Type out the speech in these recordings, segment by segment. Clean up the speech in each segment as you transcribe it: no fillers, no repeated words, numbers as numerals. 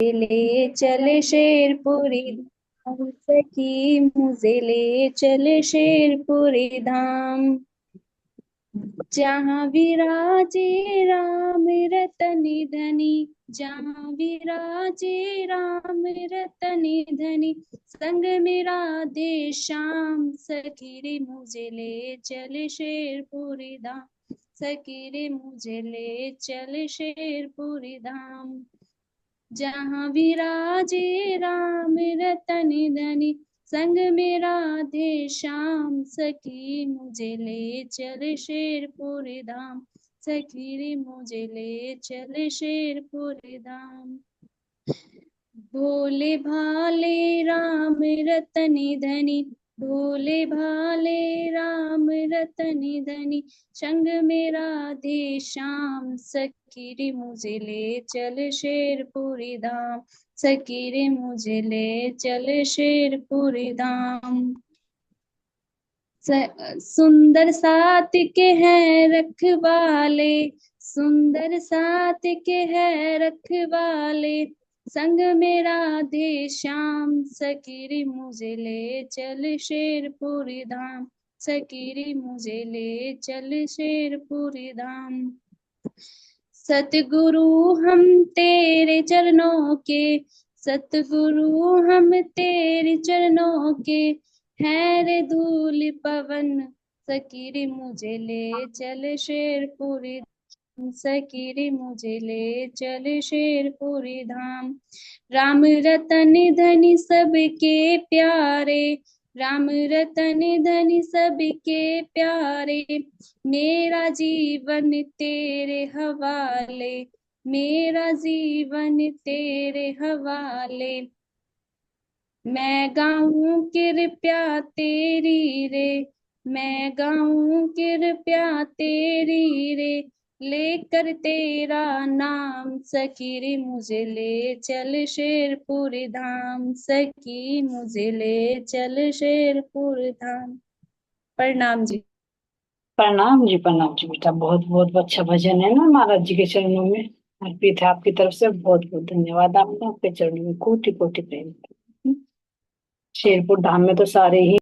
मुझे ले चले शेरपुरी धाम, सखी मुझे ले चले शेरपुरी धाम। जहाँ विराजे राम रतन धनी, जहाँ विराजे राम रतन धनी, संग में राधे श्याम, सखी रे मुझे ले चल शेरपुरी धाम, सखी रे मुझे ले चल शेरपुरी धाम। जहाँ विराजे राम रतन धनी, संग में राधे श्याम, सखी मुझे ले चल शेरपुरी धाम, सखी रे मुझे ले चल शेरपुरी धाम। भोले भाले राम रतन धनी, भोले भाले राम रतन धनी, संग में राधे श्याम, सखी रे मुझे ले चल शेरपुरी धाम, सखी रे मुझे ले चल शेरपुरी धाम। सुंदर साथ के हैं रखवाले, सुंदर साथ के हैं रखवाले, संग में राधे श्याम, सखी रे मुझे ले चल शेरपुरी धाम, सखी रे मुझे ले चल शेरपुरी धाम। सतगुरु हम तेरे चरणों के, सतगुरु हम तेरे चरणों के, है रे धूल पवन, सखी रे मुझे ले चल शेरपुरी धाम, सखी रे मुझे ले चल शेरपुरी धाम। राम रतन धनी सबके प्यारे, राम रतन धनी सबके प्यारे, मेरा जीवन तेरे हवाले, मेरा जीवन तेरे हवाले। मैं गाऊं कृपया तेरी रे, मैं गाऊं कृपया तेरी रे, लेकर तेरा नाम, सखी रे मुझे ले चल शेरपुरी धाम, सखी मुझे ले चल शेरपुरी धाम। प्रणाम जी। प्रणाम जी बेटा। बहुत बहुत अच्छा भजन है ना, महाराज जी के चरणों में अर्पित है। आपकी तरफ से बहुत बहुत धन्यवाद। आपको आपके चरणों में कोटि कोटि प्रेम। शेरपुर धाम में तो सारे ही।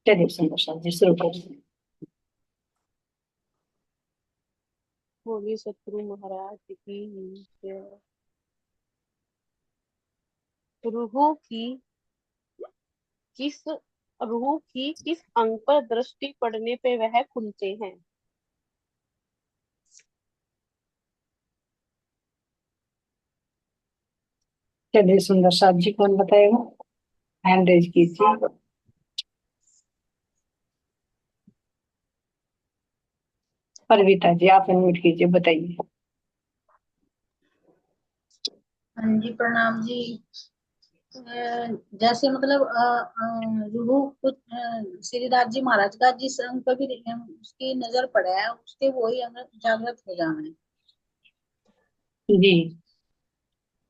चलिए सुंदर साथ जी शुरू करिए। बोलिए सतगुरु महाराज की जय। रूह की किस रूह की किस अंग पर दृष्टि पड़ने पे वह खुलते हैं? चलिए सुंदर साथ जी, कौन बताएगा? हैंड रेज कीजिए। परवीता जी आप अनम्यूट कीजिए, बताइए। हाँ जी, प्रणाम जी। जैसे मतलब रूह कुछ श्रीदास जी महाराज का जिस अंग पर भी उसकी नजर पड़ा है, उसके वही अंग जागृत हो जाना है। जी,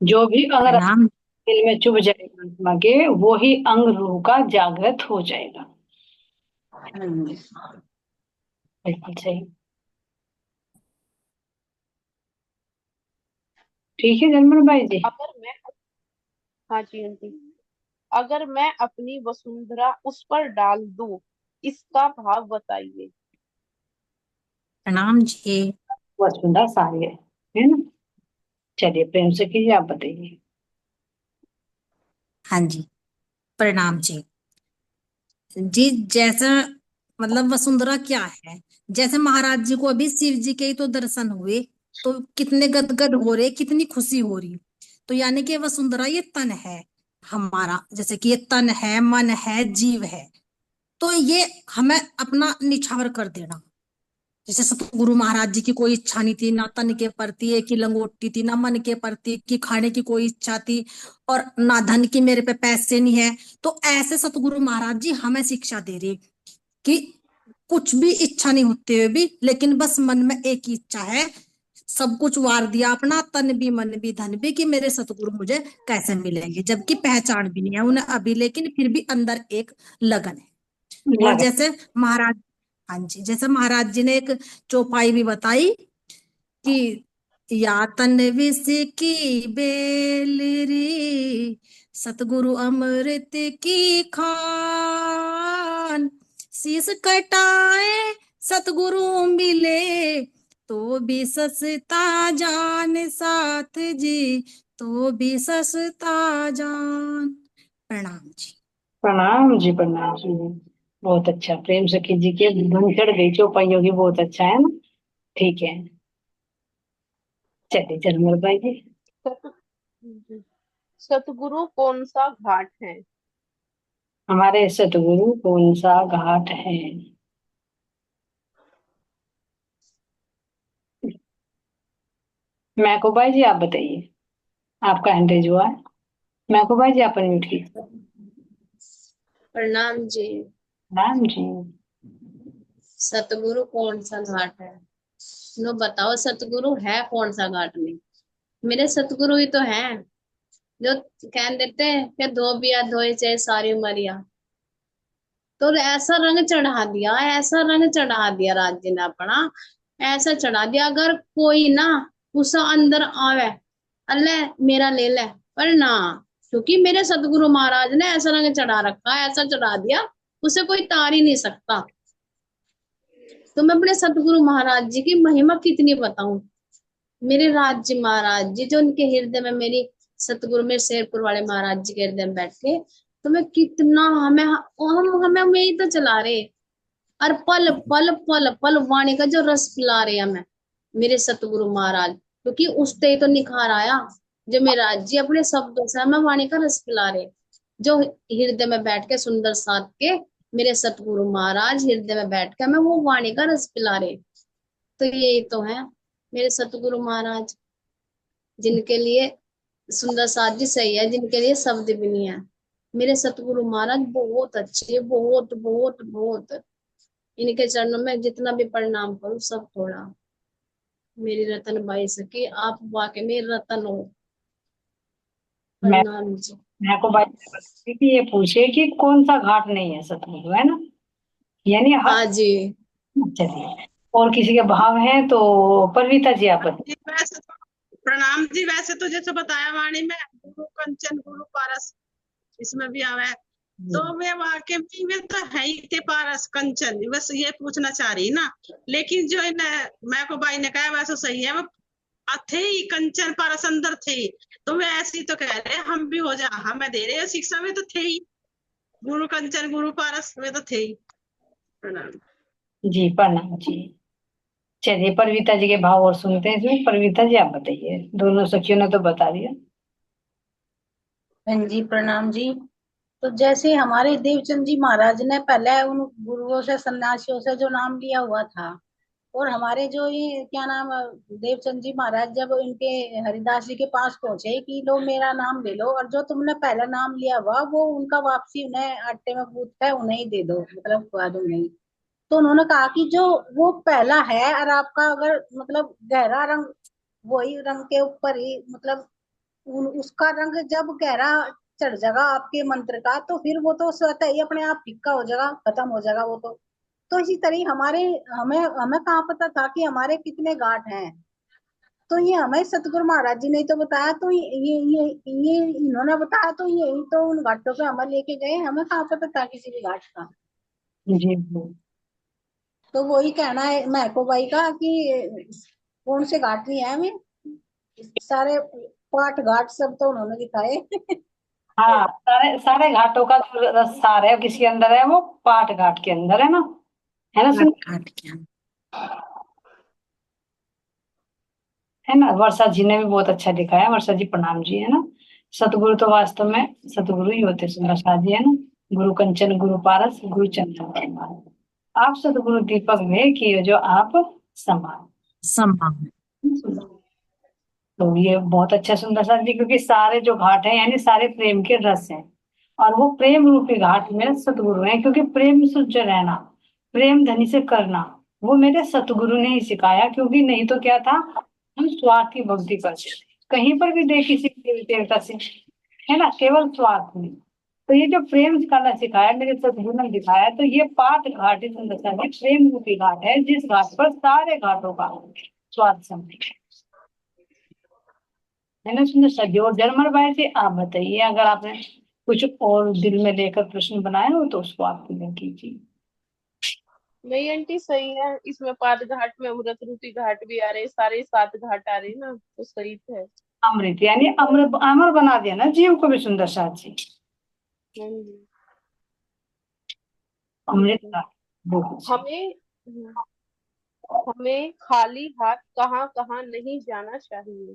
जो भी अगर प्रणाम। दिल में चुभ जाएगा आत्मा के, वो ही अंग रूह का जागृत हो जाएगा। बिल्कुल सही। ठीक है जनमन भाई जी। हाँ जी आंटी, अगर मैं अपनी वसुंधरा उस पर डाल दूं, इसका भाव बताइए। प्रणाम जी। वसुंधरा सारी है ना। चलिए प्रेम से कीजिए, आप बताइए। हाँ जी, प्रणाम जी। जी, जैसा मतलब वसुंधरा क्या है, जैसे महाराज जी को अभी शिव जी के ही तो दर्शन हुए, तो कितने गदगद हो रहे, कितनी खुशी हो रही। तो यानी कि वसुंधरा ये तन है हमारा, जैसे कि ये तन है, मन है, जीव है। तो ये हमें अपना निछावर कर देना। जैसे सतगुरु महाराज जी की कोई इच्छा नहीं थी, ना तन के प्रति एक ही लंगोटी थी, ना मन के प्रति कि खाने की कोई इच्छा थी, और ना धन की मेरे पे पैसे नहीं है। तो ऐसे सतगुरु महाराज जी हमें शिक्षा दे रहे कि कुछ भी इच्छा नहीं होते हुए भी, लेकिन बस मन में एक ही इच्छा है, सब कुछ वार दिया अपना, तन भी मन भी धन भी, कि मेरे सतगुरु मुझे कैसे मिलेंगे, जबकि पहचान भी नहीं है उन्हें अभी, लेकिन फिर भी अंदर एक लगन है। और लगा। जैसे महाराज, हाँ जी, जैसे महाराज जी ने एक चौपाई भी बताई कि या तन विष की बेल रे, सतगुरु अमृत की खान। शीस कटाए सतगुरु मिले, तो भी सस्ता जान साथ जी, तो भी सस्ता जान। प्रणाम जी। प्रणाम जी, प्रणाम जी। बहुत अच्छा, प्रेम सखी जी के धुन चढ़ गई चौपाइयों की, बहुत अच्छा है ना। ठीक है, चलिए चरमल भाई जी। सत, सतगुरु कौन सा घाट है? हमारे सतगुरु कौन सा घाट है? मैको भाई जी आप बताइए, आपका हैंड रेज हुआ है। मैको भाई जी आप म्यूट कीजिए। प्रणाम जी। राम जी। सतगुरु कौन सा घाट है? नो बताओ, सतगुरु है कौन सा घाट में? मेरे सतगुरु ही तो हैं, जो कह देते हैं कि धोबिया धोए चाहे सारी उमरिया। तो ऐसा रंग चढ़ा दिया, ऐसा रंग चढ़ा दिया राज जी ने अपना, ऐसा चढ़ा दिया अगर कोई ना उस अंदर आवे, अल्लाह मेरा ले ले, पर ना, क्योंकि मेरे सतगुरु महाराज ने ऐसा रंग चढ़ा रखा है, ऐसा चढ़ा दिया, उसे कोई तार ही नहीं सकता। तो मैं अपने सतगुरु महाराज जी की महिमा कितनी बताऊं। मेरे राज्य महाराज जी जो उनके हृदय में, मेरी सतगुरु मेरे शेरपुर वाले महाराज जी के हृदय में बैठ के, तो मैं कितना, हमें हमें यही तो चला रहे, और पल पल पल पल वाणी का जो रस पिला रहे हमें मेरे सतगुरु महाराज, क्योंकि उससे ही तो निखार आया, जो मेरा जी अपने शब्दों से हमें वाणी का रस पिला रहे, जो हृदय में बैठ के सुंदर साध के मेरे सतगुरु महाराज हृदय में बैठ के हमें वो वाणी का रस पिला रहे। तो यही तो है मेरे सतगुरु महाराज, जिनके लिए सुंदर साथ जी सही है, जिनके लिए शब्द भी नहीं है। मेरे सतगुरु महाराज बहुत अच्छे हैं, बहुत बहुत बहुत। इनके चरणों में जितना भी प्रणाम करूं सब थोड़ा। मेरी रतन बाई सकी, आप वाकई में रतन हो। मैं प्रणाम जी। मैको भाई जी बताइए कि ये पूछे कि कौन सा घाट नहीं है सतगुरु, है ना, यानी हाँ जी। चलिए, और किसी के भाव है तो परविता जी आप बताइए। जी, वैसे तो प्रणाम जी, वैसे तो जैसे बताया वाणी में गुरु कंचन गुरु पारस, इसमें भी आवा है, तो वे वाक्य में तो है ही थे पारस कंचन, बस ये पूछना चाह रही ना। लेकिन जो इन मैको बाई ने कहा वैसे सही है, वो थे ही कंचन पारस अंदर थे, तो वे ऐसी तो कह रहे हैं हम भी हो जा, हमें दे रहे हैं शिक्षा में तो थे ही, गुरु कंचन गुरु पारस में तो थे ही। प्रणाम जी, प्रणाम जी। चलिए परविता जी के भाव और सुनते हैं इसमें। परविता जी आप बताइए, दोनों सखियों ने तो बता दिया। बहन जी प्रणाम जी। तो जैसे हमारे देवचंद जी महाराज ने पहले उन गुरुओं से सन्यासियों से जो नाम लिया हुआ था, और हमारे जो ये क्या नाम, देवचंद जी महाराज जब इनके हरिदास जी के पास पहुंचे कि लो मेरा नाम ले लो, और जो तुमने पहला नाम लिया हुआ वो उनका वापसी उन्हें आटे में गूंथ है उन्हें ही दे दो, मतलब खुआ दो उन्हें। तो उन्होंने कहा कि जो वो पहला है, और आपका अगर मतलब गहरा रंग वही रंग के ऊपर ही, मतलब उसका रंग जब गहरा चढ़ जाएगा आपके मंत्र का, तो फिर वो तो स्वतः ही अपने आप फिक्का हो जाएगा, खत्म हो जाएगा वो तो इसी तरह हमारे, हमें हमें कहाँ पता था कि हमारे कितने घाट हैं। तो ये हमें सतगुरु महाराज जी ने तो बताया, तो ये इन्होंने बताया, तो यही तो उन घाटों पे हमें लेके गए, हमें कहाँ पता था किसी भी घाट का। जी जी। तो वही कहना है महको बाई का कि कौन से घाट नहीं है हमें, सारे पाठ घाट सब तो उन्होंने दिखाए। हाँ, सारे सारे घाटों का जो रस सार है किसके अंदर है, वो पाट घाट के अंदर है ना, है ना सुन, घाट क्या? है ना। वर्षा जी ने भी बहुत अच्छा दिखाया, वर्षा जी प्रणाम जी, है ना। सतगुरु तो वास्तव में सतगुरु ही होते सुंदर जी, है ना। गुरु कंचन गुरु पारस गुरु चंद्र, आप सतगुरु दीपक में कि जो आप समान। सम्मान। तो ये बहुत अच्छा सुंदर सा जी, क्योंकि सारे जो घाट है यानी सारे प्रेम के रस हैं, और वो प्रेम रूपी घाट मेरे सतगुरु हैं, क्योंकि प्रेम सुच रहना, प्रेम धनी से करना, वो मेरे सतगुरु ने ही सिखाया। क्योंकि नहीं तो क्या था, हम स्वार्थ की भक्ति करते थे, कहीं पर भी देख किसी देवी देवता से, है ना, केवल स्वार्थ में। तो ये जो प्रेम करना सिखाया मेरे सतगुरु ने दिखाया, तो ये पाठ घाट ही सुंदर सा है, प्रेम रूपी घाट है, जिस घाट पर सारे घाटों का स्वाद सम्मिलित है। है ना सुंदर सा जी। और जर्मन बाई जी आप बताइए, अगर आपने कुछ और दिल में लेकर प्रश्न बनाया हो तो उसको आप क्लियर कीजिए। नहीं आंटी सही है, इसमें पाद घाट में अमृत रूपी घाट भी आ रहे, सारे 7 घाट आ रहे ना, तो सही है। अमृत यानी अमर अमर बना दिया ना जीव को भी सुंदर सा जी। हम्म, अमृत ठीक है। का बहुत अच्छा। हमें हमें खाली हाथ कहाँ कहाँ नहीं जाना चाहिए।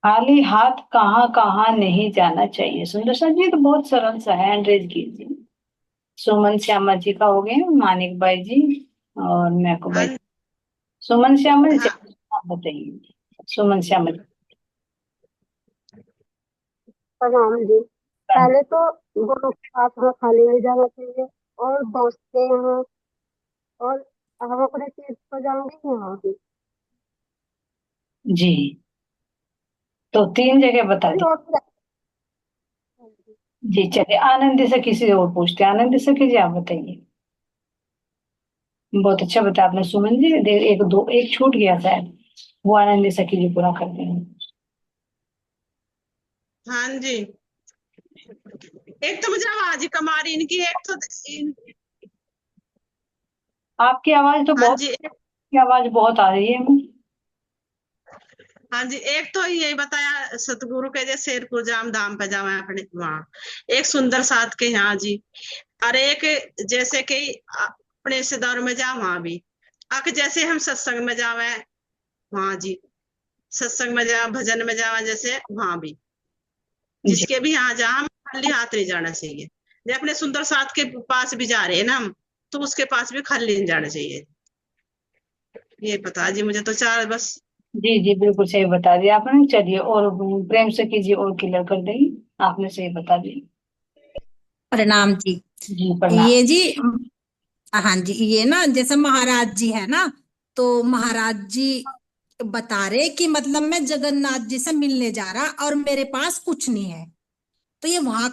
खाली हाथ कहाँ कहाँ नहीं जाना चाहिए सुंदर सा जी, तो बहुत सरल सा है, एंड्रेज कीजिए। सुमन श्यामा जी का हो गया, मानिक बाई जी और मैको बाई। हाँ सुमन श्यामा जी हाँ आप बताइए। सुमन श्यामा जी। प्रणाम जी। पहले तो गुरु के पास हमें खाली नहीं जाना चाहिए, और दोस्त के यहाँ, और हम अपने तीर्थ पर जाएंगे यहाँ भी। जी तो 3 जगह बता अभी दी। और भी जी चलिए, आनंदी से किसी और पूछते हैं। आनंदी से कीजिए, आप बताइए। बहुत अच्छा बताया आपने सुमन जी। एक दो एक छूट गया शायद, वो आनंदी से कीजिए, पूरा कर देंगे। हाँ जी। एक तो मुझे आवाज ही कम आ रही इनकी, एक तो आपकी आवाज तो हाँ बहुत, जी। आपकी आवाज बहुत आ रही है हमें। हाँ जी, एक तो यही बताया सतगुरु के जैसे शेरपुर जाम धाम पे जावे अपने वहां, एक सुंदर साथ के यहाँ जी, और एक जैसे कि अपने रिश्तेदारों में जा वहां भी, आके जैसे हम सत्संग में जावे वहां जी, सत्संग में जा भजन में जावा जैसे वहां भी, जी जिसके भी यहाँ जा हम खाली हाथ नहीं जाना चाहिए। जब अपने सुंदर साथ के पास भी जा रहे हैं ना हम, तो उसके पास भी खाली नहीं जाना चाहिए। ये पता जी मुझे तो 4 बस। जी जी बिल्कुल सही बता दिया आपने। चलिए और प्रेम से कीजिए और क्लियर कर देंगे। आपने सही बता दिया। प्रणाम जी। जी प्रणाम। ये जी, हाँ जी, ये ना जैसे महाराज जी है ना, तो महाराज जी बता रहे कि मतलब मैं जगन्नाथ जी से मिलने जा रहा और मेरे पास कुछ नहीं है। तो ये वहां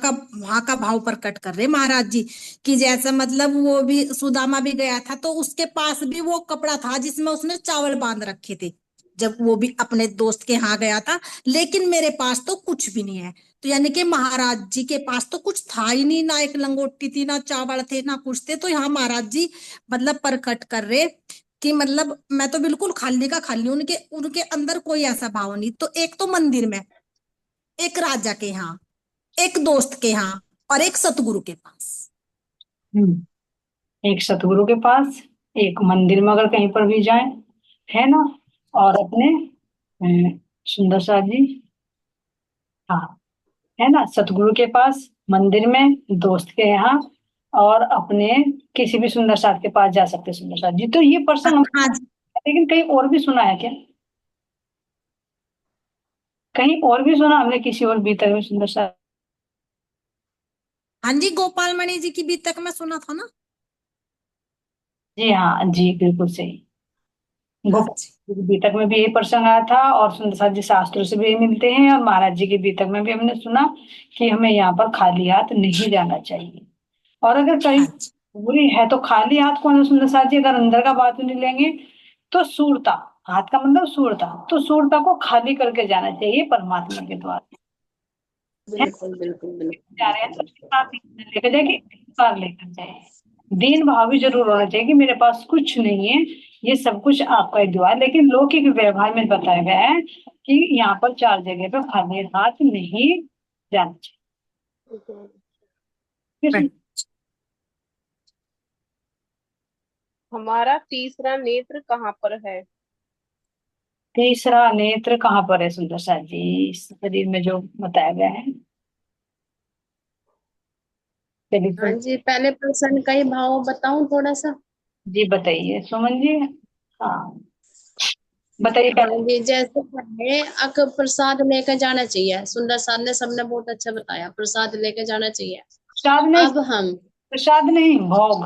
का भाव प्रकट कर रहे महाराज जी, कि जैसा मतलब वो भी सुदामा भी गया था तो उसके पास भी वो कपड़ा था जिसमें उसने चावल बांध रखे थे, जब वो भी अपने दोस्त के यहाँ गया था। लेकिन मेरे पास तो कुछ भी नहीं है। तो यानी कि महाराज जी के पास तो कुछ था ही नहीं, ना एक लंगोटी थी, ना चावल थे, ना कुछ थे। तो यहाँ महाराज जी मतलब प्रकट कर रहे कि मतलब मैं तो बिल्कुल खाली का खाली, उनके उनके अंदर कोई ऐसा भाव नहीं। तो एक तो मंदिर में, एक राजा के यहाँ, एक दोस्त के यहाँ, और एक सतगुरु के पास। एक सतगुरु के पास, एक मंदिर में अगर कहीं पर भी जाए, है ना, और अपने सुंदर सा जी, हाँ, है ना, सतगुरु के पास, मंदिर में, दोस्त के यहाँ, और अपने किसी भी सुंदर साथ के पास जा सकते हैं सुंदर साथ जी। तो ये हाँ प्रसंग हाँ हम, जी। लेकिन कहीं और भी सुना है क्या? कहीं और भी सुना हमने किसी और भीतर में सुंदर साथ? हाँ जी, गोपाल मणि जी की भी तक मैं सुना था ना। जी हाँ जी बिल्कुल सही। हाँ जी। गोपाल बीतक में भी यही प्रसंग आया था, और सुंदर साथ जी शास्त्रों से भी मिलते हैं, और महाराज जी के बीतक में भी हमने सुना कि हमें यहाँ पर खाली हाथ नहीं जाना चाहिए। और अगर कहीं हाँ जी। बुरी है तो खाली हाथ कौन है सुंदर साथ जी, अगर अंदर का बात नहीं लेंगे तो सूरता, हाथ का मतलब सूरता, तो सूरता को खाली करके जाना चाहिए परमात्मा के द्वारा। है, बिल्कुल बिल्कुल बिल्कुल जा रहे हैं तो बिल्कुल। उसके साथ ही लेकर जाए कि एक बार लेकर जाए। दीन भाव भी जरूर होना चाहिए कि मेरे पास कुछ नहीं है, ये सब कुछ आपका ही दुआ है। लेकिन लौकिक व्यवहार में बताया गया है कि यहाँ पर 4 जगह पर खाली हाथ नहीं जाना चाहिए। हमारा तीसरा नेत्र कहाँ पर है। तीसरा नेत्र कहाँ पर है सुंदर सा जी, शरीर में जो बताया गया है? चलिए हाँ जी, पहले प्रश्न का ही भाव बताऊं थोड़ा सा। जी बताइए सुमन जी। हाँ बताइए हाँ पहले। जी, जैसे पहले अक प्रसाद लेकर जाना चाहिए, सुंदर साथ ने सबने बहुत अच्छा बताया, प्रसाद लेकर जाना चाहिए। प्रसाद नहीं, अब हम, प्रसाद नहीं, भोग।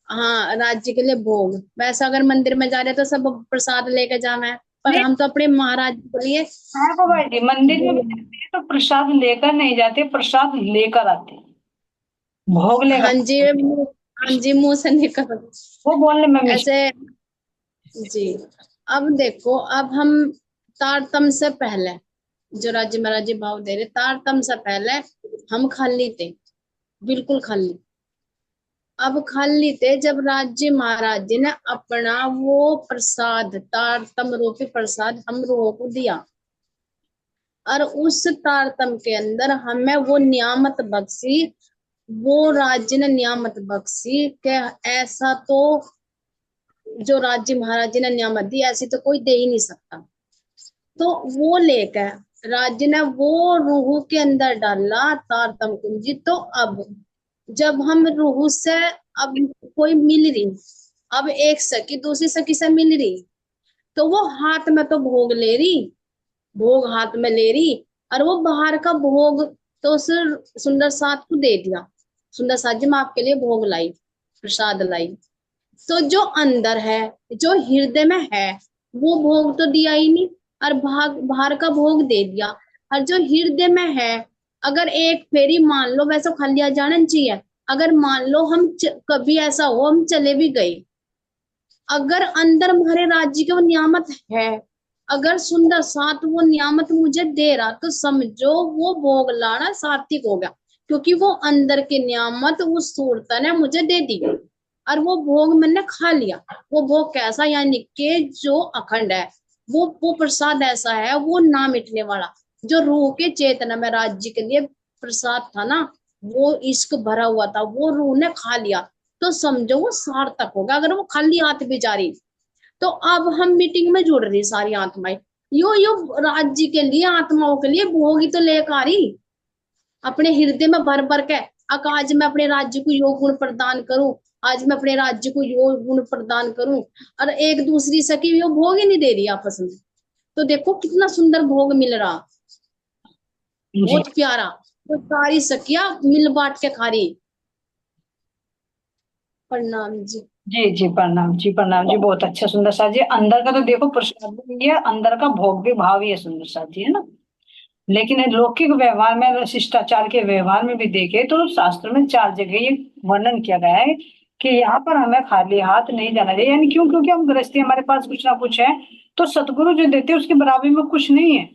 हाँ, राज्य के लिए भोग, वैसे अगर मंदिर में जा रहे तो सब प्रसाद लेकर जाना है, पर नहीं, हम तो अपने महाराज जी के लिए हाँ को भाई जी, मंदिर में भी जो, जाते हैं तो प्रसाद लेकर नहीं जाते, प्रसाद लेकर आते हैं। भोग लेगा, हाँ जी, हाँ जी, मुंह से निकल वो बोलने में मिस। ऐसे। जी, अब देखो, अब हम तारतम से पहले जो राज्य महाराज भाव दे रहे, तारतम से पहले हम खाली थे, बिल्कुल खाली। अब खाली थे जब राज्य महाराज जी ने अपना वो प्रसाद, तारतम रूपी प्रसाद हम लोगों को दिया, और उस तारतम के अंदर हमें वो नियामत बख्शी, वो राज्य ने नियामत बख्शी कि ऐसा तो जो राज्य महाराज जी ने नियामत दी ऐसी तो कोई दे ही नहीं सकता। तो वो लेकर राज्य ने वो रूह के अंदर डाला तारतम कुंजी। तो अब जब हम रूह से अब कोई मिल रही, अब एक सखी दूसरी सखी से मिल रही, तो वो हाथ में तो भोग ले रही, भोग हाथ में ले रही, और वो बाहर का भोग तो उस सुंदर साथ को दे दिया। सुंदर साथ जी मैं आपके लिए भोग लाई, प्रसाद लाई। तो जो अंदर है, जो हृदय में है, वो भोग तो दिया ही नहीं, और बाहर का भोग दे दिया। और जो हृदय में है, अगर एक फेरी मान लो, वैसे खाली आ जाना चाहिए, अगर मान लो हम कभी ऐसा हो हम चले भी गए, अगर अंदर हमारे राज्य की वो नियामत है, अगर सुंदर साथ वो नियामत मुझे दे रहा, तो समझो वो भोग लाना सात्विक हो गया, क्योंकि वो अंदर की नियामत उस सूरत ने मुझे दे दी, और वो भोग मैंने खा लिया। वो भोग कैसा, यानी कि जो अखंड है, वो प्रसाद ऐसा है, वो ना मिटने वाला, जो रूह के चेतना में राज्य के लिए प्रसाद था ना, वो इश्क भरा हुआ था, वो रूह ने खा लिया। तो समझो वो सार्थक होगा। अगर वो खाली हाथ भी जा रही, तो अब हम मीटिंग में जुड़ रही सारी आत्माएं, यो राज्य के लिए, आत्माओं के लिए भोग ही तो लेकर आ रही, अपने हृदय में भर भर के। आज मैं अपने राज्य को योग गुण प्रदान करूं, आज मैं अपने राज्य को योग गुण प्रदान करूं, और एक दूसरी सखी यो भोग ही नहीं दे रही आपस में। तो देखो कितना सुंदर भोग मिल रहा, जी बहुत प्यारा। तो सारी सखियां मिल बांट के खा रही। प्रणाम जी। जी जी, प्रणाम जी, प्रणाम जी, बहुत अच्छा सुंदर सा जी। अंदर का तो देखो प्रसाद भी है, अंदर का भोग भी भाव ही है सुंदर सा जी, है ना। लेकिन लौकिक व्यवहार में, शिष्टाचार के व्यवहार में भी देखे तो शास्त्र में 4 जगह ये वर्णन किया गया है कि यहाँ पर हमें खाली हाथ नहीं जाना चाहिए। यानी क्यों? क्योंकि हम गृहस्थी, हमारे पास कुछ ना कुछ है, तो सतगुरु जो देते हैं उसके बराबरी में कुछ नहीं है।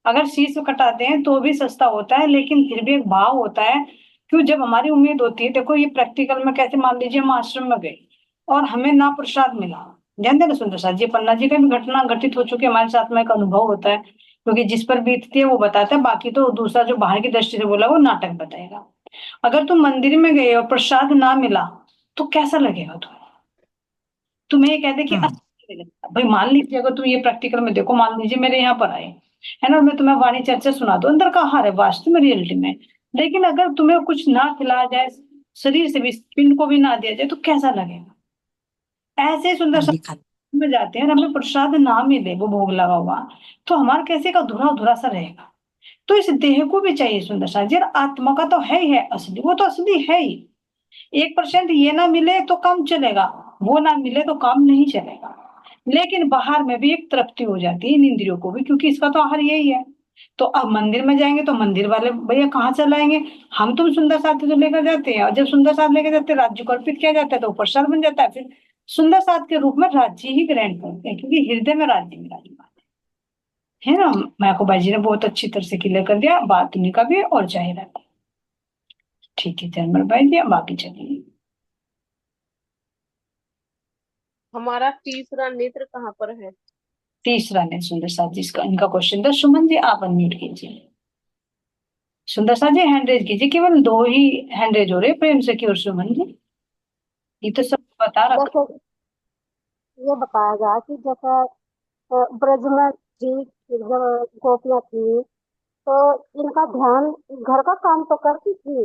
अगर शीश कटाते हैं तो भी सस्ता होता है, लेकिन फिर भी एक भाव होता है। क्यों? जब हमारी उम्मीद होती है, देखो ये प्रैक्टिकल में कैसे, मान लीजिए हम आश्रम में गए और हमें ना प्रसाद मिला, जानते हैं सुंदर साथ जी, पन्ना जी का भी घटना घटित हो चुकी है हमारे साथ में, एक अनुभव होता है, क्योंकि जिस पर बीतती है वो बताता है, बाकी तो दूसरा जो बाहर की दृष्टि से बोला वो नाटक बताएगा। अगर तुम मंदिर में गए और प्रसाद ना मिला तो कैसा लगेगा तुम्हें ये कहते कि हम्म। अच्छा लगेगा। भाई मान लीजिए अगर तुम ये प्रैक्टिकल में देखो, मान लीजिए मेरे यहाँ पर आए, है ना, मैं तुम्हें वाणी चर्चा सुना दो, अंदर का हार है वास्तव में, रियलिटी में, लेकिन अगर तुम्हें कुछ ना खिलाया जाए, शरीर से भी, पिंड को भी ना दिया जाए, तो कैसा लगेगा? ऐसे ही सुंदर सा खाली खाली। में जाते हैं और हमें प्रसाद ना मिले, वो भोग लगा हुआ, तो हमारा कैसे का अधूरा अधूरा सा रहेगा। तो इस देह को भी चाहिए सुंदर सा जी, और आत्मा का तो है ही है असली, वो तो असली है ही। 1% ये ना मिले तो काम चलेगा, वो ना मिले तो काम नहीं चलेगा। लेकिन बाहर में भी एक तृप्ति हो जाती है इन इंद्रियों को भी, क्योंकि इसका तो आहार यही है। तो अब मंदिर में जाएंगे तो मंदिर वाले भैया कहाँ चलाएंगे, हम तुम सुंदर साथ तो लेकर जाते हैं, और जब सुंदर साथ लेकर जाते हैं, राज्य को अर्पित किया जाता है, तो प्रसाद बन जाता है, फिर सुंदर साथ के रूप में राज्य ही ग्रहण करते हैं, क्योंकि हृदय में राज्य विराजमान है ना। मायाको बाई जी ने बहुत अच्छी तरह से क्लियर कर दिया, बात उन्हीं का भी है और जाहिर है। ठीक है जनमल भाई जी, अब बाकी चलिए। हमारा तीसरा नेत्र कहाँ पर है? तीसरा ने सुंदर साथ जी, इसका इनका क्वेश्चन था। सुमन जी आप अनम्यूट कीजिए। सुंदर साथ जी हैंड रेज कीजिए, केवल 2 ही हैंड रेज हो रहे हैं, प्रेम से की और सुमन जी, ये तो सब बता रखा। जैसे ये बताया गया कि जैसे ब्रज में भी जब गोपियां थी, तो इनका ध्यान घर का काम तो करती थी,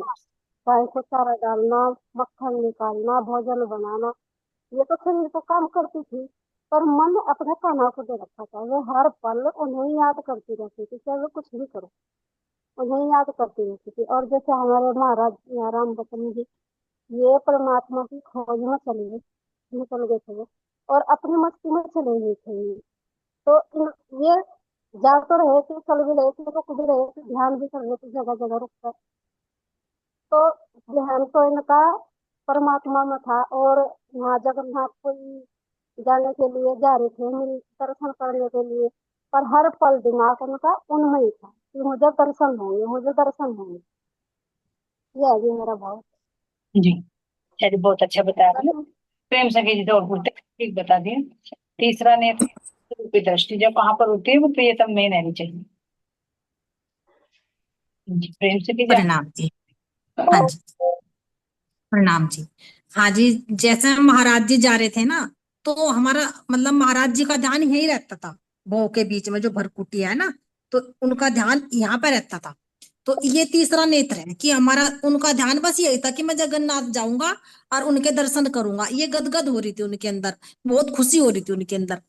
गाय को चारा डालना, मक्खन निकालना, भोजन बनाना, ये तो शरीर को काम करती थी। पर मन अपने कान्हा को दे रखा था, वे हर पल उन्हें ही याद करती रहती थी, चाहे वे कुछ भी करो, उन्हें ही याद करती रहती थी। और जैसे हमारे महाराज राम बचन जी, ये परमात्मा की खोज में चले गए, निकल गए थे वो, और अपनी मस्ती में चले गए थे ये। तो ये जा तो रहे थे, चल भी रहे थे, रुक भी रहे थे, ध्यान भी कर रहे थे जगह जगह रुक कर। तो ध्यान तो इनका परमात्मा में था। और वहाँ जगन्नाथ कोई जाने के लिए जा रहे थे दर्शन करने के लिए, पर हर पल दिमाग उनका उनमें ही था कि मुझे दर्शन होंगे, मुझे दर्शन होंगे। यह है जी मेरा भाव। जी चलिए, बहुत अच्छा बताया आपने। प्रेम सखी जी तो और बोलते ठीक बता दिए। तीसरा नेत्र रूपी दृष्टि जब कहाँ पर होती है वो प्रियतम में रहनी चाहिए। जी प्रेम सखी जी प्रणाम जी। हाँ जी, प्रणाम जी। हाँ जी, जैसे हम महाराज जी जा रहे थे ना, तो हमारा मतलब महाराज जी का ध्यान यही रहता था, भौ के बीच में जो भरकुटिया है ना, तो उनका ध्यान यहाँ पे रहता था। तो ये तीसरा नेत्र है कि हमारा उनका ध्यान बस यही था कि मैं जगन्नाथ जाऊंगा और उनके दर्शन करूंगा। ये गदगद हो रही थी उनके अंदर, बहुत खुशी हो रही थी उनके अंदर।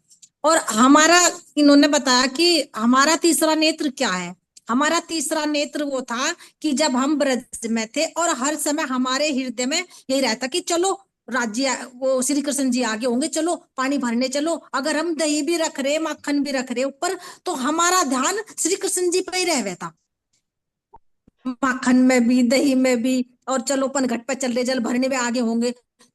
और हमारा, इन्होंने बताया कि हमारा तीसरा नेत्र क्या है। हमारा तीसरा नेत्र वो था कि जब हम ब्रज में थे और हर समय हमारे हृदय में यही रहता कि चलो राज्य, वो श्री कृष्ण जी आगे होंगे, चलो पानी भरने चलो। अगर हम दही भी रख रहे, माखन भी रख रहे ऊपर, तो हमारा ध्यान श्री कृष्ण जी पे ही रह था, माखन में भी दही में भी। और चलो अपन घट पे चल रहे, जल भरने में आगे होंगे।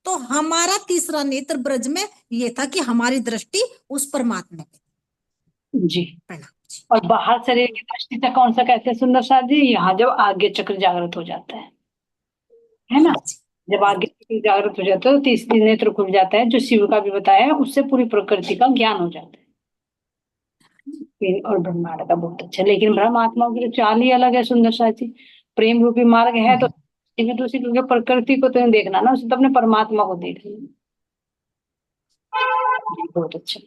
तो हमारा तीसरा नेत्र ब्रज में ये था कि हमारी दृष्टि उस परमात्मा पे। जी। प्रणाम जी। और बाहर शरीर की दृष्टि से कौन सा कहते हैं सुंदर साथ जी? यहाँ जब आगे चक्र जागृत हो जाता है ना? हाँ जी। जब आगे चक्र जागृत हो जाता है तो तीसरी नेत्र खुल जाता है, जो शिव का भी बताया है, उससे पूरी प्रकृति का ज्ञान हो जाता है। और ब्रह्मांड का बहुत अच्छा, लेकिन ब्रह्म आत्माओं की तो चाल ही अलग है सुंदर साथ जी। प्रेम रूपी मार्ग है तो दूसरी, क्योंकि प्रकृति को तो देखना ना, उसे तो अपने परमात्मा को देखना। जी, बहुत अच्छा।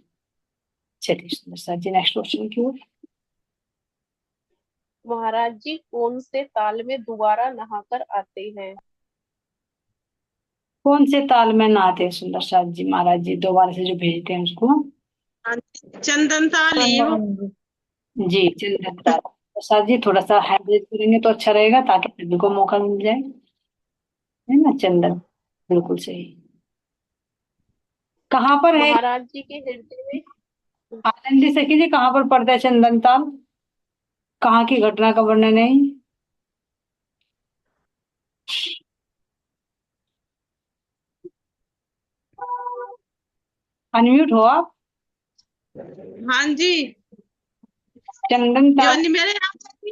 चलिए सुंदर साथ जी, नेक्स्ट क्वेश्चन की ओर। महाराज जी कौन से ताल में दोबारा नहाकर आते हैं? कौन से ताल में नहाते हैं सुंदर साथ जी महाराज जी दोबारा से जो भेजते हैं उसको? हाँ, चंदन ताल ही वो। जी चंदन ताल। प्रसाद जी थोड़ा सा हाइब्रिड करेंगे तो अच्छा रहेगा, ताकि सभी को मौका मिल जाए, है ना? चंदन, बिल्कुल सही। कहाँ पर है? महाराज जी के हृदय में आनंदी सखी जी, कहाँ पर पड़ता है चंदन ताल? कहाँ की घटना का वर्णन है? अनम्यूट हो आप? हाँ जी, चंदन ताल। योनी मेरे यहाँ थी,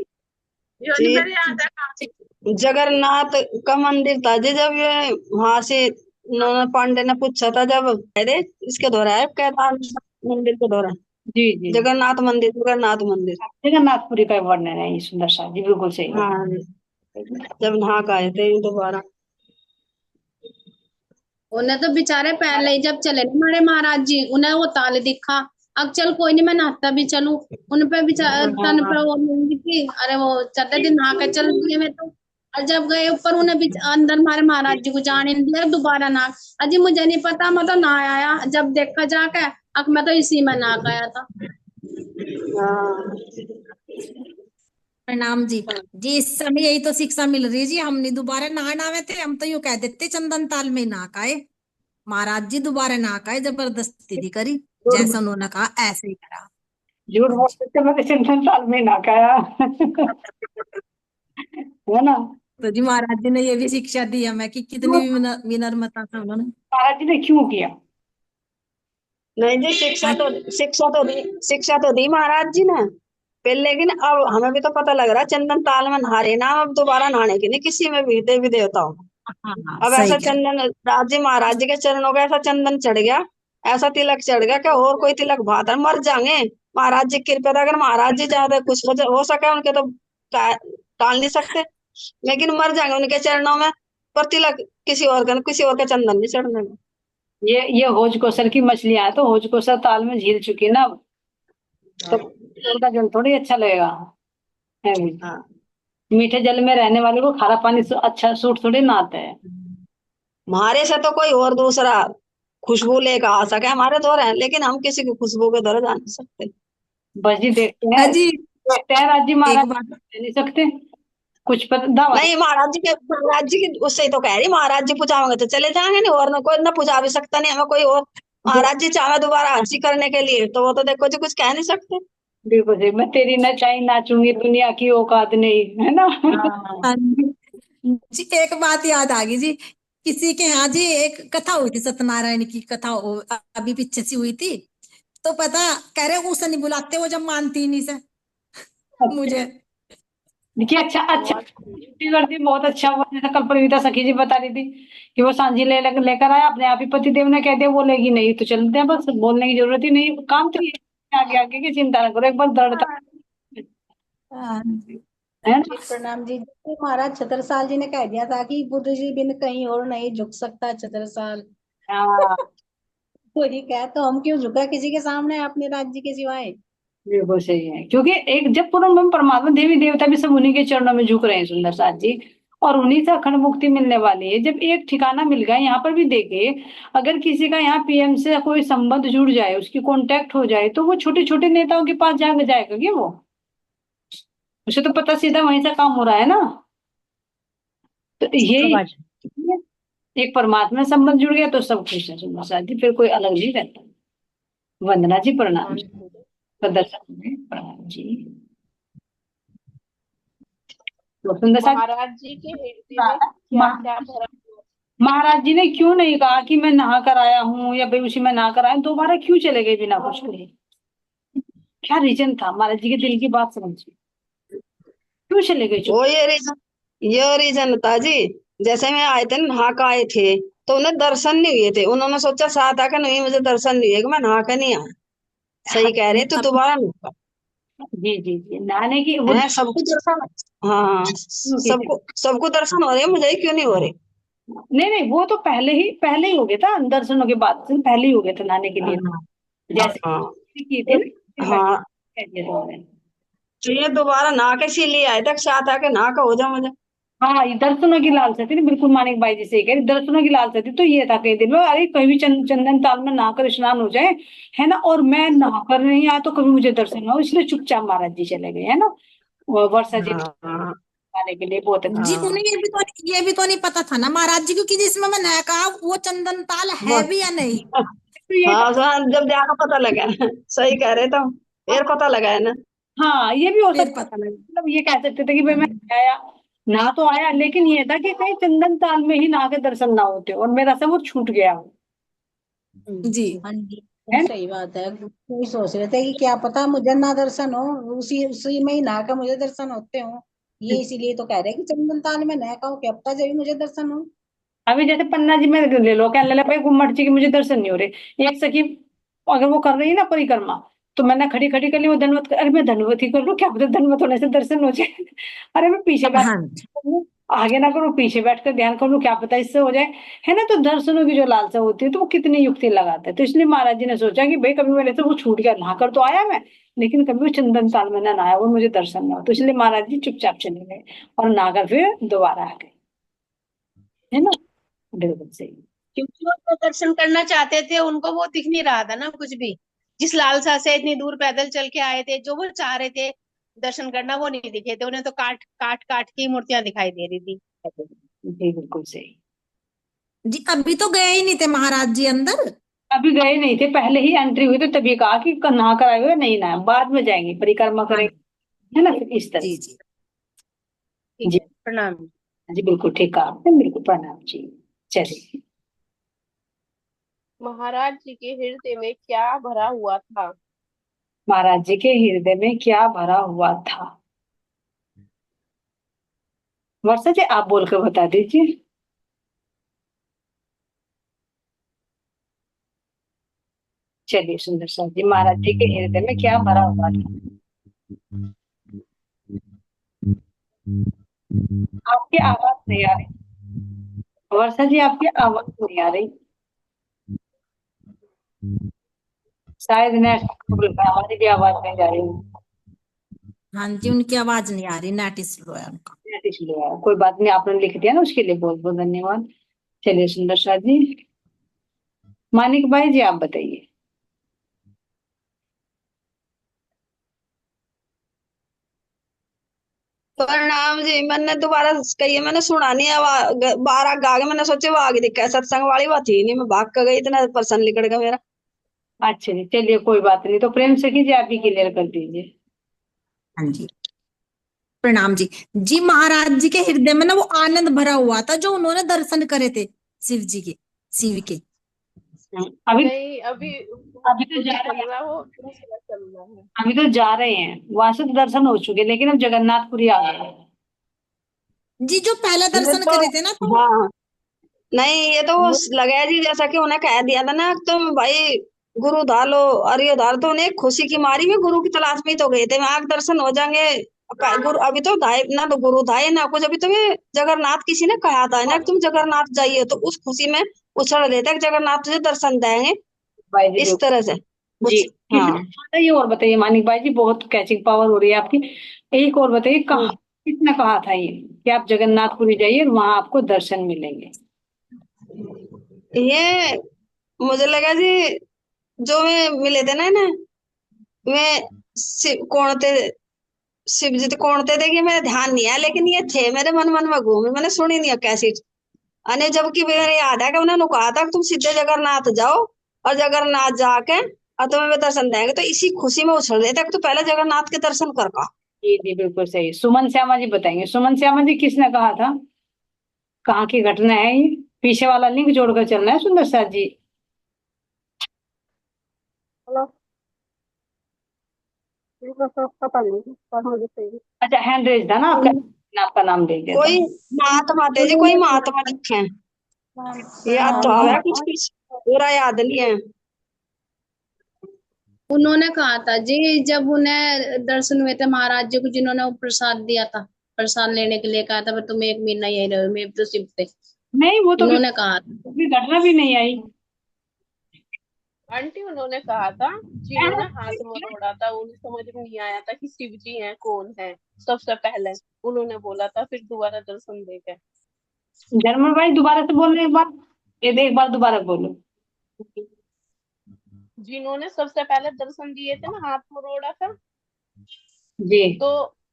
योनी जी, मेरे यहाँ था कहाँ से? जगन्नाथ का मंदिर था जी। जब ये वहां से नोना पांडे ने पूछा था, जब अरे इसके द्वारा है केदारनाथ मंदिर के द्वारा, जी जी, जगन्नाथ मंदिर, जगन्नाथ मंदिर। जगन्नाथपुरी का वर्णन है ये सुंदर सा जी, बिल्कुल सही है। हाँ, जब नहा के आए थे दोबारा। उन्हें तो बेचारे पहले ही जब चले ना हमारे महाराज जी, उन्हें वो ताल दिखा। अब चल कोई नहीं, मैं नहाता भी चलूं। उन पे बेचारे तन पे वो मूंगी थी, अरे वो चलते दिन नहा के चल दिए में तो। और जब गए ऊपर, उन्हें अंदर हमारे महाराज जी को जाने नहीं दिया दोबारा नहा। अजी मुझे नहीं पता, मैं तो नहा आया जब देखा जाके। अब मैं तो इसी में नहा के आया था। हाँ, प्रणाम जी। जी इस समय यही तो शिक्षा मिल रही है जी, हम नहीं दोबारा नहाना में थे, हम तो यूं कह देते चंदन ताल में नहा आए। महाराज जी दोबारा नहा आए, जबरदस्ती नहीं करी, जैसा उन्होंने कहा ऐसे ही करा। झूठ हाँ बोल जी। सकते, मैं तो चंदन ताल में ना खाया है ना? तो जी महाराज जी ने ये भी शिक्षा दी हमें कि कितनी विनम्रता था उन्होंने। महाराज जी ने क्यों किया? नहीं जी, शिक्षा तो दी महाराज जी ने पहले, लेकिन अब हमें भी तो पता लग रहा है चंदन ताल में नहा रहे ना, अब दोबारा नहाने की नहीं किसी में भी, देवी देवताओं। हाँ हाँ, अब सही ऐसा कह रहे चंदन राज जी महाराज जी के चरणों का ऐसा चंदन चढ़ गया, ऐसा तिलक चढ़ गया क्या और कोई तिलक भात है, मर जाएंगे। महाराज जी की कृपा था, अगर महाराज जी ज्यादा कुछ हो सके उनके तो टाल नहीं सकते, लेकिन मर जाएंगे उनके चरणों में। पर तिलक किसी और का चंदन नहीं चढ़ने में। ये होज कोसर की मछलियां हैं, तो होज कोसर ताल में झील चुकी ना, तो उनका जल थोड़ी अच्छा लगेगा, है भी। हाँ, मीठे जल में रहने वाले को खारा पानी अच्छा सूट थोड़ी ना आता है। हमारे से तो कोई और दूसरा खुशबू लेकर आ सके हमारे दौर है, लेकिन हम किसी की खुशबू के दौरे जा नहीं सकते। बस जी देखते हैं। हैं, जी देखते हैं राज जी महाराज एक बात, कह नहीं सकते, कुछ पता दावा नहीं, महाराज जी की उससे ही तो कह रही, महाराज जी पूछाओगे तो चले जाएंगे, नहीं और ना कोई ना पूछा भी सकता, नहीं हमें कोई और। महाराज जी चाहे दोबारा हंसी करने के लिए तो वो तो देखो जी कुछ कह नहीं सकते। बिल्कुल सही। मैं तेरी नचाई नाचूंगी, दुनिया की औकात नहीं, है ना? हाँ जी, एक बात याद आ गई जी। किसी के यहाँ जी एक कथा हुई थी, सत्यनारायण की कथा अभी पीछे सी हुई थी। तो पता कह रहे उसे नहीं बुलाते, वो जब मानती ही नहीं से मुझे। देखिए, अच्छा अच्छा आवाज छुट्टी कर दी, बहुत अच्छा हुआ। जैसा कल परिणीता सखी जी बता रही थी कि वो सांझी लेकर आया, अपने आप ही पतिदेव ने कह दिया बोलेगी नहीं तो चलते हैं, बस बोलने की जरूरत ही नहीं, काम तो ये है, आगे आगे की चिंता न करो, एक बार दृढ़ता हाँ, है जी ना। प्रणाम जी। जैसे महाराज छत्रसाल जी ने कह दिया था कि बुद्ध जी बिन कहीं और नहीं झुक सकता छत्रसाल, हाँ, तो ये कह, तो हम क्यों झुका किसी के सामने अपने राज्य के सिवाय। बिल्कुल सही है, क्योंकि एक जब पूर्ण ब्रह्म परमात्मा देवी देवता भी सब उन्हीं के चरणों में झुक रहे हैं सुंदर साथ जी, और उन्हीं से अखंड मुक्ति मिलने वाली है। जब एक ठिकाना मिल गया, यहाँ पर भी देखिए, अगर किसी का यहाँ पीएम से कोई संबंध जुड़ जाए, उसकी कांटेक्ट हो जाए, तो वो छोटे छोटे नेताओं के पास जाकर जाएगा क्या वो? उसे तो पता सीधा वहीं से काम हो रहा है ना। तो यही एक परमात्मा से संबंध जुड़ गया तो सब खुश है सुंदर साथ जी, फिर कोई अलग नहीं रहता। वंदना जी प्रणाम जी, प्रदर्शन में प्रणाम जी। तो सुंदर साथ महाराज जी के हृदय में क्या क्या भरा हुआ था? महाराज जी ने क्यों नहीं कहा कि मैं नहा कर आया हूँ, या भाई उसी में नहा कर आया, दोबारा क्यों चले गए बिना कुछ कहे? क्या रीजन था? महाराज जी के दिल की बात समझिए, क्यों चले गए चुप? वो ये रीजन था जी। जैसे में आए थे नहा के आए थे, तो उन्हें दर्शन नहीं हुए थे, उन्होंने सोचा साथ आकर नहीं मुझे दर्शन नहीं हुए कि मैं नहा के नहीं आया। सही कह रहे तो दोबारा नहीं जी जी जी, नहाने की वो है सबको दर्शन। हाँ, की थी। सबको दर्शन हो रहे हैं, मुझे ही क्यों नहीं हो रहे? नहीं नहीं, वो तो पहले ही हो गया था, दर्शनों के बाद से पहले ही हो गया था नहाने के लिए, हाँ जैसे हाँ की थी ना, फिर हाँ। कह दिया था उन्होंने। तो ये दोबारा नहा के इसीलिए आए थे, साथ आके नहा का हो जाओ मुझे। हाँ, ये दर्शनों की लालसा थी ना, बिल्कुल मानिक भाई जी से कह रही, दर्शनों की लालसा थी, तो ये था कई दिन में, अरे कहीं भी चंदन ताल में नहाकर स्नान हो जाए, है ना, और मैं नहाकर नहीं आया तो कभी मुझे दर्शन ना हो, इसलिए चुपचाप महाराज जी चले गए, है ना। वर्षा जी हाँ आने के लिए बहुत अच्छा। जी उन्हें ये भी तो नहीं पता था ना महाराज जी को कि जिसमें मैंने कहा वो चंदन ताल है बस। भी या नहीं। तो ये हाँ जब जाकर पता लगा। सही कह रहे तुम, फिर पता लगा है ना। हाँ, ये भी हो फिर सकता है, पता लगा। मतलब ये कह सकते थे कि भाई मैं आया, ना तो आया, लेकिन ये था कि कहीं चंदन ताल में ही नहा के दर्शन ना होते और मेरा सब वो छूट गया हो, जी हाँ जी, है ना। सही बात है। कोई सोच रहे थे कि क्या पता मुझे ना दर्शन हो, उसी उसी में ही नहा का मुझे दर्शन होते हो। ये इसीलिए तो कह रहे हैं कि चंदन ताल में नहा का हो, क्या पता जब मुझे दर्शन हो। अभी जैसे पन्ना जी में ले लो, कहने लगे भाई गुम्मट जी की मुझे दर्शन नहीं हो रहे, एक सखी अगर वो कर रही है ना परिक्रमा, तो मैंने खड़ी खड़ी कर ली, वो धनवत अरे मैं धनवत ही कर लूं, क्या पता धनवत होने से दर्शन हो जाए। अरे मैं पीछे बैठ हाँ कर लूं, आगे ना करूं, पीछे बैठ कर ध्यान कर लूं, क्या पता इससे हो जाए, है ना। तो दर्शनों की जो लालसा होती है, तो वो कितनी युक्ति लगाता है, तो इसलिए महाराज जी ने सोचा कि भाई कभी मेरे से वो छूट गया, नहा कर तो आया मैं, लेकिन कभी वो चंदन ताल में ना नहाया, वो मुझे दर्शन ना हो, तो इसलिए महाराज जी चुपचाप चले गए और नहाकर फिर दोबारा आ गए, है ना। बिल्कुल सही। क्योंकि वो तो दर्शन करना चाहते थे, उनको वो दिख नहीं रहा था ना कुछ भी। जिस लालसा से इतनी दूर पैदल चल के आए थे, जो वो चाह रहे थे दर्शन करना, वो नहीं दिखे थे उन्हें, तो काट काट काट की मूर्तियां दिखाई दे रही थी। जी बिल्कुल सही। जी अभी तो गए ही नहीं थे महाराज जी अंदर। अभी गए नहीं थे, पहले ही एंट्री हुई, तो तभी कहा कि नहा कर आए हुए नहीं ना, बाद में जाएंगे परिक्रमा हाँ करेंगे, है ना, फिर इस तरह जी से। जी ठीक जी है, प्रणाम। जी बिल्कुल ठीक कहा आपने, बिल्कुल प्रणाम जी। चलिए, महाराज जी के हृदय में क्या भरा हुआ था? महाराज जी के हृदय में क्या भरा हुआ था? वर्षा जी आप बोल कर बता दीजिए। चलिए सुंदर सा जी, महाराज जी के हृदय में क्या भरा हुआ था? आपकी आवाज नहीं आ रही, वर्षा जी आपकी आवाज नहीं आ रही, शायद नेट प्रॉब्लम है, हमारी भी आवाज नहीं जा रही हाँ जी उनकी आवाज नहीं आ रही, नेट स्लो है उनका। है, इसलिए कोई बात नहीं, आपने लिख दिया ना, उसके लिए बहुत बहुत धन्यवाद। चलिए सुंदर सा जी, मानिक भाई जी आप बताइए। प्रणाम जी, मैंने दोबारा कही, मैंने सुना नहीं है, बारह गा के मैंने सोचे वो आगे दिखा, सत्संग वाली बात ही नहीं, मैं भाग कर गई, इतना पर्सन निकल गया मेरा। अच्छा जी, चलिए कोई बात नहीं, तो प्रेम से कीजिए, आप ही क्लियर कर दीजिए। हाँ जी प्रणाम जी। जी महाराज जी के हृदय में ना वो आनंद भरा हुआ था जो उन्होंने दर्शन करे थे, शिव के। अभी नहीं, अभी अभी तो जा रहे चल रहा हो, दूसरा चल रहा है। अभी तो जा रहे हैं, वहां से तो दर्शन हो चुके, लेकिन अब जगन्नाथपुरी आ गए हैं। जी जो पहले ये दर्शन तो करे थे ना तो हाँ, नहीं ये तो वो लगा जी, जैसा कि उन्हें कह दिया था ना तुम भाई गुरु उधार लो और ये उधार, तो उन्हें खुशी की मारी में गुरु की तलाश में ही तो गए थे, वहां के दर्शन हो जाएंगे। गुरु अभी तो धाय ना, तो गुरु धाये ना कुछ, अभी तुम्हें जगन्नाथ किसी ने कहा था ना कि तुम जगन्नाथ जाइए, तो उस खुशी में उछल रहे थे कि जगन्नाथ तुझे दर्शन देंगे, भाई जी इस तरह से जी हाँ। बताइए, और बताइए मानिक भाई जी, बहुत कैचिंग पावर हो रही है आपकी। एक और बताइए, कहा किसने कहा था ये कि आप जगन्नाथपुरी जाइए और वहां आपको दर्शन मिलेंगे? ये मुझे लगा जी, जो मैं मिले थे ना मैं कौन थे, शिव जी कौन थे कि मेरा ध्यान नहीं है, लेकिन ये थे मेरे मन में घूमे, मैंने सुनी नहीं है कैसी। अने जबकि मेरे याद है कि उन्होंने कहा था कि तुम सीधे जगन्नाथ जाओ और जगन्नाथ जाके और तुम्हें भी दर्शन देंगे, तो इसी खुशी में उछल रहे थे कि तू पहले जगन्नाथ के दर्शन कर का। जी जी बिल्कुल सही। सुमन श्यामा जी बताएंगे, सुमन श्यामा जी किसने कहा था, कहाँ की घटना है ये? पीछे वाला लिंक जोड़कर चलना है सुंदर साथ जी। हेलो, तो पता नहीं पर मुझे सही। अच्छा, हैंड रेज था ना आपका, आपका नाम देख दिया था। कोई महात्मा थे जी, कोई महात्मा लिखे हैं, याद तो आ कुछ कुछ, पूरा याद नहीं है। उन्होंने कहा था जी, जब उन्हें दर्शन हुए थे महाराज जी को, जिन्होंने वो प्रसाद दिया था, प्रसाद लेने के लिए कहा था तुम 1 महीना यही रहो, मैं तो शिव थे, नहीं वो तो उन्होंने कहा था। कभी घटना भी नहीं आई। आंटी उन्होंने कहा था, जिन्होंने हाथ मरोड़ा था, उन्हें समझ में नहीं आया था कि शिव जी हैं कौन है, सबसे पहले उन्होंने बोला था, फिर दोबारा दर्शन दे के। जर्मन भाई दोबारा से बोलने, एक बार, ये एक बार दोबारा बोलो। जिन्होंने सबसे पहले दर्शन दिए थे ना, हाथ मरोड़ा था, जी तो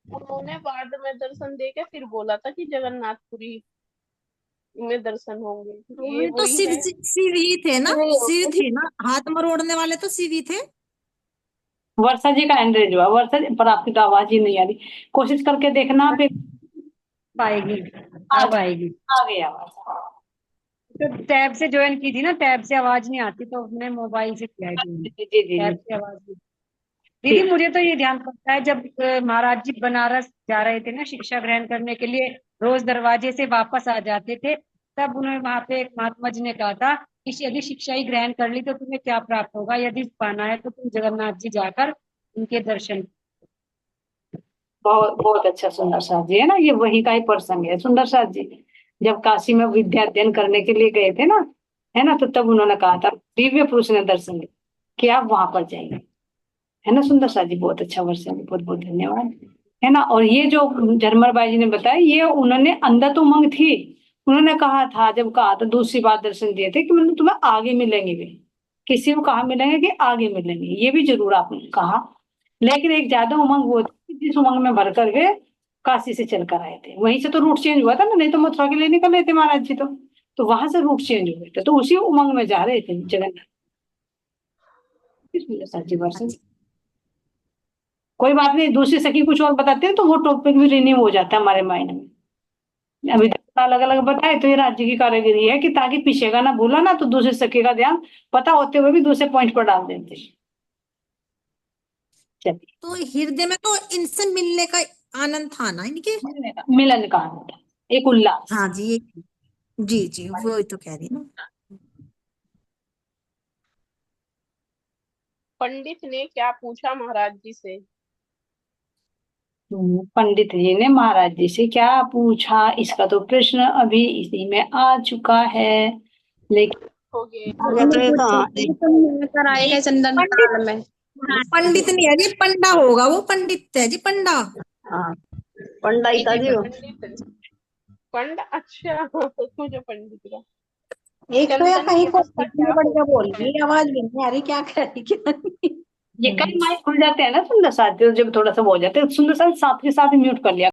उन्होंने बाद में दर्शन दे के फिर बोला था कि जगन्नाथपुरी में दर्शन होंगे। ये तो वही है। शिव ही थे ना, शिव थे ना, हाथ मरोड़ने वाले तो शिव ही थे। वर्षा जी का हैंड रेज हुआ, वर्षा जी, पर आपकी तो आवाज ही नहीं आ रही, कोशिश करके देखना फिर आएगी, अब आएगी। आ गई आवाज। तो टैब से ज्वाइन की थी ना, टैब से आवाज नहीं आती, तो उसने मोबाइल से किया है join। जी जी जी टैब जी से आवाज नहीं। दीदी मुझे तो ये ध्यान पड़ता है, जब महाराज जी बनारस जा रहे थे ना शिक्षा ग्रहण करने के लिए, रोज दरवाजे से वापस आ जाते थे, तब उन्होंने वहां पे एक महात्मा जी ने कहा था कि यदि शिक्षा ही ग्रहण कर ली तो तुम्हें क्या प्राप्त होगा, यदि पाना है तो तुम जगन्नाथ जी जाकर उनके दर्शन। बहुत बहुत अच्छा सुंदर साथ जी, है ना, ये वही का ही प्रसंग है सुंदर साथ जी। जब काशी में विद्या अध्ययन करने के लिए गए थे ना, है ना, तो तब उन्होंने कहा था, दिव्य पुरुष ने दर्शन दिया कि आप वहां पर जाएंगे, है ना सुंदर साथ जी। बहुत अच्छा वर्षन है, बहुत बहुत धन्यवाद, है ना। और ये जो झरमर बाई जी ने बताया, ये उन्होंने अंदर तो उमंग थी, उन्होंने कहा था, जब कहा था दूसरी बार दर्शन दिए थे कि मतलब तुम्हें आगे मिलेंगे भी, किसी को कहा मिलेंगे कि आगे मिलेंगे, ये भी जरूर आपने कहा। लेकिन एक ज्यादा उमंग वो थी, जिस उमंग में भर करके काशी से चल कर आए थे, वहीं से तो रूट चेंज हुआ था ना, नहीं तो मथुरा के लिए निकल रहे थे महाराज जी, तो वहां से रूट चेंज हुए थे, तो उसी उमंग में जा रहे थे जगन्नाथ। जी वर्षन, कोई बात नहीं, दूसरी सखी कुछ और बताते हैं तो वो टॉपिक भी रिन्यू हो जाता है हमारे माइंड में। अभी तक अलग अलग बताए, तो ये राज्य की कारीगरी है कि ताकि पीछे का ना भूला ना, तो दूसरे सखी का ध्यान पता होते हुए भी दूसरे पॉइंट पर डाल देते हैं। चलिए, तो हृदय में तो इनसे मिलने का आनंद था ना इनके, मिलन का आनंद, एक उल्लास। हाँ जी जी जी वही तो कह रही ना। पंडित ने क्या पूछा महाराज जी से? पंडित जी ने महाराज जी से क्या पूछा, इसका तो प्रश्न अभी इसी में आ चुका है, लेकिन हो गए। लेकर आएगा चंदन ताल में। पंडित नहीं है जी, पंडा होगा वो, पंडित है जी, पंडा। हाँ पंडा ही था जी वो। पंडित, पंडा, अच्छा मुझे पंडित का। एक तो या चंदन कहीं ये को उसका क्या बढ़िया बोल होता है? रही है, आवाज भी नहीं आ रही, क्या कर रही क्या नहीं। ये कई माइक खुल जाते हैं ना सुंदर साथ, जब थोड़ा सा वो हो जाते हैं सुंदर साथ, साथ के साथ म्यूट कर लिया